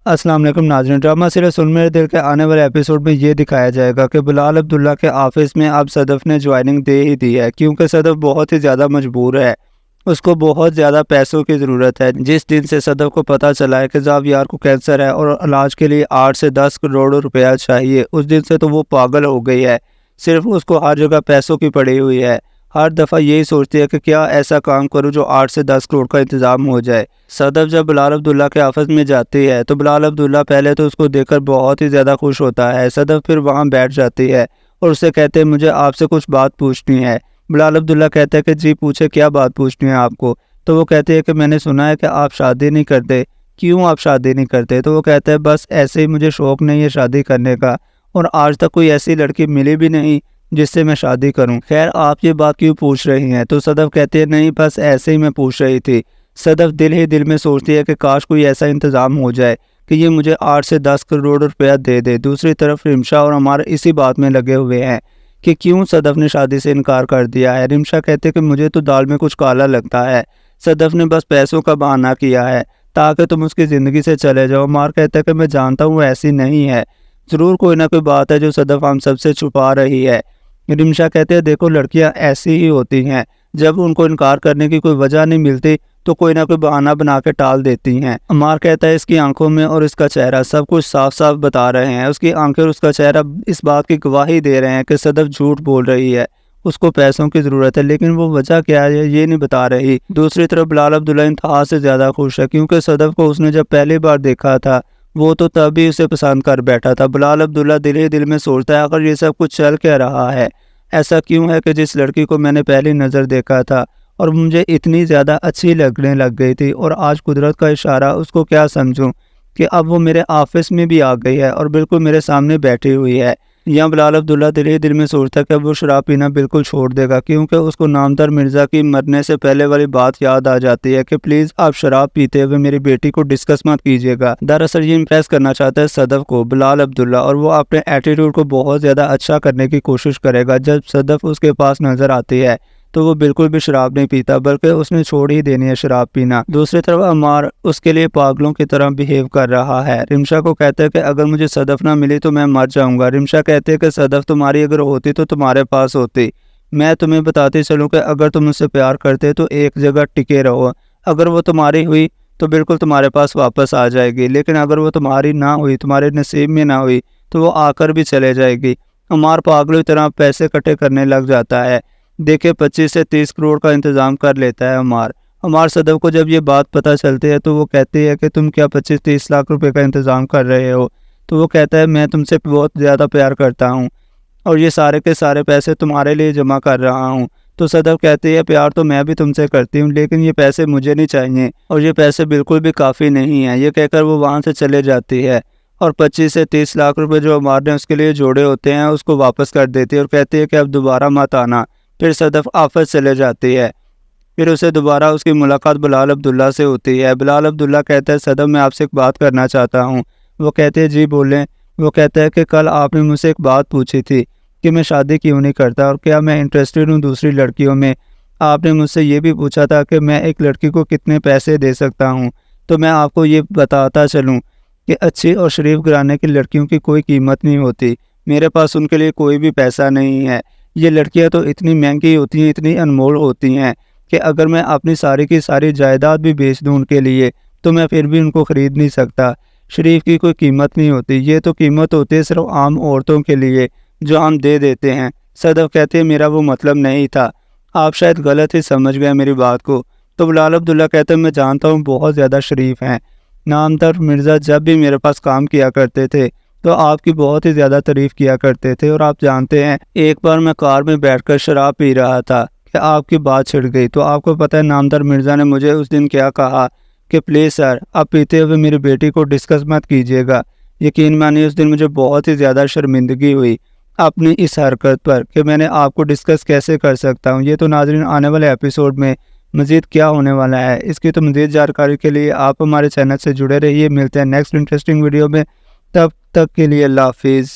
السلام علیکم ناظرین، ڈرامہ سیریز سن میرے دل کے آنے والے ایپیسوڈ میں یہ دکھایا جائے گا کہ بلال عبداللہ کے آفس میں اب صدف نے جوائننگ دے ہی دی ہے، کیونکہ صدف بہت ہی زیادہ مجبور ہے۔ اس کو بہت زیادہ پیسوں کی ضرورت ہے۔ جس دن سے صدف کو پتہ چلا ہے کہ زاویار کو کینسر ہے اور علاج کے لیے 8 سے 10 کروڑ روپیہ چاہیے، اس دن سے تو وہ پاگل ہو گئی ہے۔ صرف اس کو ہر جگہ پیسوں کی پڑی ہوئی ہے۔ ہر دفعہ یہی سوچتی ہے کہ کیا ایسا کام کروں جو 8 سے 10 کروڑ کا انتظام ہو جائے۔ صدف جب بلال عبداللہ کے آفس میں جاتی ہے تو بلال عبداللہ پہلے تو اس کو دیکھ کر بہت ہی زیادہ خوش ہوتا ہے۔ صدف پھر وہاں بیٹھ جاتی ہے اور اسے کہتے ہیں مجھے آپ سے کچھ بات پوچھنی ہے۔ بلال عبداللہ کہتا ہے کہ جی پوچھے، کیا بات پوچھنی ہے آپ کو؟ تو وہ کہتے ہیں کہ میں نے سنا ہے کہ آپ شادی نہیں کرتے، کیوں آپ شادی نہیں کرتے؟ تو وہ کہتا ہے بس ایسے ہی مجھے شوق نہیں ہے شادی کرنے کا، اور آج تک کوئی ایسی لڑکی ملی بھی نہیں جس سے میں شادی کروں۔ خیر آپ یہ بات کیوں پوچھ رہی ہیں؟ تو صدف کہتے ہیں نہیں بس ایسے ہی میں پوچھ رہی تھی۔ صدف دل ہی دل میں سوچتی ہے کہ کاش کوئی ایسا انتظام ہو جائے کہ یہ مجھے 8 سے 10 کروڑ روپیہ دے دے۔ دوسری طرف رمشا اور عمار اسی بات میں لگے ہوئے ہیں کہ کیوں صدف نے شادی سے انکار کر دیا ہے۔ رمشا کہتے کہ مجھے تو دال میں کچھ کالا لگتا ہے، صدف نے بس پیسوں کا بہانہ کیا ہے تاکہ تم اس کی زندگی سے چلے جاؤ۔ عمار کہتا ہے کہ میں جانتا ہوں ایسی نہیں ہے، ضرور کوئی نہ کوئی بات ہے جو صدف ہم سب سے چھپا رہی ہے۔ رمشا کہتے ہیں دیکھو لڑکیاں ایسی ہی ہوتی ہیں، جب ان کو انکار کرنے کی کوئی وجہ نہیں ملتی تو کوئی نہ کوئی بہانہ بنا کے ٹال دیتی ہیں۔ عمار کہتا ہے اس کی آنکھوں میں اور اس کا چہرہ سب کچھ صاف صاف بتا رہے ہیں، اس کی آنکھیں اور اس کا چہرہ اس بات کی گواہی دے رہے ہیں کہ صدف جھوٹ بول رہی ہے، اس کو پیسوں کی ضرورت ہے، لیکن وہ وجہ کیا ہے یہ نہیں بتا رہی۔ دوسری طرف بلال عبداللہ انتہا سے زیادہ خوش ہے، کیونکہ صدف کو اس نے جب پہلی بار دیکھا تھا وہ تو تبھی اسے پسند کر بیٹھا تھا۔ بلال عبداللہ دل ہی دل میں سوچتا ہے اگر یہ سب کچھ چل کیا رہا ہے، ایسا کیوں ہے کہ جس لڑکی کو میں نے پہلی نظر دیکھا تھا اور مجھے اتنی زیادہ اچھی لگنے لگ گئی تھی، اور آج قدرت کا اشارہ اس کو کیا سمجھوں کہ اب وہ میرے آفس میں بھی آ گئی ہے اور بالکل میرے سامنے بیٹھی ہوئی ہے۔ یہاں بلال عبداللہ دل ہی دل میں سوچتا ہے کہ وہ شراب پینا بالکل چھوڑ دے گا، کیونکہ اس کو نامدار مرزا کی مرنے سے پہلے والی بات یاد آ جاتی ہے کہ پلیز آپ شراب پیتے ہوئے میری بیٹی کو ڈسکس مت کیجیے گا۔ دراصل یہ امپریس کرنا چاہتا ہے صدف کو بلال عبداللہ، اور وہ اپنے ایٹیٹیوڈ کو بہت زیادہ اچھا کرنے کی کوشش کرے گا۔ جب صدف اس کے پاس نظر آتی ہے تو وہ بالکل بھی شراب نہیں پیتا، بلکہ اس نے چھوڑ ہی دینی ہے شراب پینا۔ دوسری طرف عمار اس کے لیے پاگلوں کی طرح بیہیو کر رہا ہے۔ رمشا کو کہتا ہے کہ اگر مجھے صدف نہ ملی تو میں مر جاؤں گا۔ رمشا کہتے ہیں کہ صدف تمہاری اگر ہوتی تو تمہارے پاس ہوتی۔ میں تمہیں بتاتی چلوں کہ اگر تم اس سے پیار کرتے تو ایک جگہ ٹکے رہو، اگر وہ تمہاری ہوئی تو بالکل تمہارے پاس واپس آ جائے گی، لیکن اگر وہ تمہاری نہ ہوئی، تمہارے نصیب میں نہ ہوئی، تو وہ آ کر بھی چلے جائے گی۔ عمار پاگلوں کی طرح پیسے اکٹھے کرنے لگ جاتا ہے۔ دیکھے 25 سے 30 کروڑ کا انتظام کر لیتا ہے عمار صدف کو جب یہ بات پتہ چلتی ہے تو وہ کہتی ہے کہ تم کیا 25-30 لاکھ روپے کا انتظام کر رہے ہو؟ تو وہ کہتا ہے میں تم سے بہت زیادہ پیار کرتا ہوں اور یہ سارے کے سارے پیسے تمہارے لیے جمع کر رہا ہوں۔ تو صدف کہتی ہے پیار تو میں بھی تم سے کرتی ہوں، لیکن یہ پیسے مجھے نہیں چاہیے اور یہ پیسے بالکل بھی کافی نہیں ہیں۔ یہ کہہ کر وہ وہاں سے چلے جاتی ہے اور 25 سے 30 لاکھ روپے جو عمار نے اس کے لیے جوڑے ہوتے ہیں اس کو واپس کر دیتی ہے اور کہتی ہے کہ اب دوبارہ مت آنا۔ پھر صدف آفس چلے جاتی ہے۔ پھر اسے دوبارہ اس کی ملاقات بلال عبداللہ سے ہوتی ہے۔ بلال عبداللہ کہتا ہے صدف میں آپ سے ایک بات کرنا چاہتا ہوں۔ وہ کہتے ہیں جی بولیں۔ وہ کہتا ہے کہ کل آپ نے مجھ سے ایک بات پوچھی تھی کہ میں شادی کیوں نہیں کرتا اور کیا میں انٹرسٹڈ ہوں دوسری لڑکیوں میں۔ آپ نے مجھ سے یہ بھی پوچھا تھا کہ میں ایک لڑکی کو کتنے پیسے دے سکتا ہوں۔ تو میں آپ کو یہ بتاتا چلوں کہ اچھی اور شریف گھرانے کی لڑکیوں کی کوئی قیمت نہیں ہوتی، میرے پاس ان کے لیے کوئی بھی پیسہ نہیں ہے۔ یہ لڑکیاں تو اتنی مہنگی ہوتی ہیں، اتنی انمول ہوتی ہیں کہ اگر میں اپنی ساری کی ساری جائیداد بھی بیچ دوں ان کے لیے تو میں پھر بھی ان کو خرید نہیں سکتا۔ شریف کی کوئی قیمت نہیں ہوتی، یہ تو قیمت ہوتی ہے صرف عام عورتوں کے لیے جو ہم دے دیتے ہیں۔ صدف کہتے ہیں میرا وہ مطلب نہیں تھا، آپ شاید غلط ہی سمجھ گئے میری بات کو۔ تو بلال عبداللہ کہتے ہیں میں جانتا ہوں بہت زیادہ شریف ہیں، نامدار مرزا جب بھی میرے پاس کام کیا کرتے تھے تو آپ کی بہت ہی زیادہ تعریف کیا کرتے تھے، اور آپ جانتے ہیں ایک بار میں کار میں بیٹھ کر شراب پی رہا تھا کہ آپ کی بات چھڑ گئی، تو آپ کو پتہ ہے نامدار مرزا نے مجھے اس دن کیا کہا کہ پلیز سر آپ پیتے ہوئے میری بیٹی کو ڈسکس مت کیجیے گا۔ یقین مانیے اس دن مجھے بہت ہی زیادہ شرمندگی ہوئی اپنی اس حرکت پر کہ میں نے آپ کو ڈسکس کیسے کر سکتا ہوں۔ یہ تو ناظرین آنے والے ایپیسوڈ میں مزید کیا ہونے والا ہے اس کی تو مزید جانکاری کے لیے آپ ہمارے چینل سے جڑے رہیے۔ ملتے ہیں نیکسٹ انٹرسٹنگ ویڈیو میں، تب تک کے لیے اللہ حافظ۔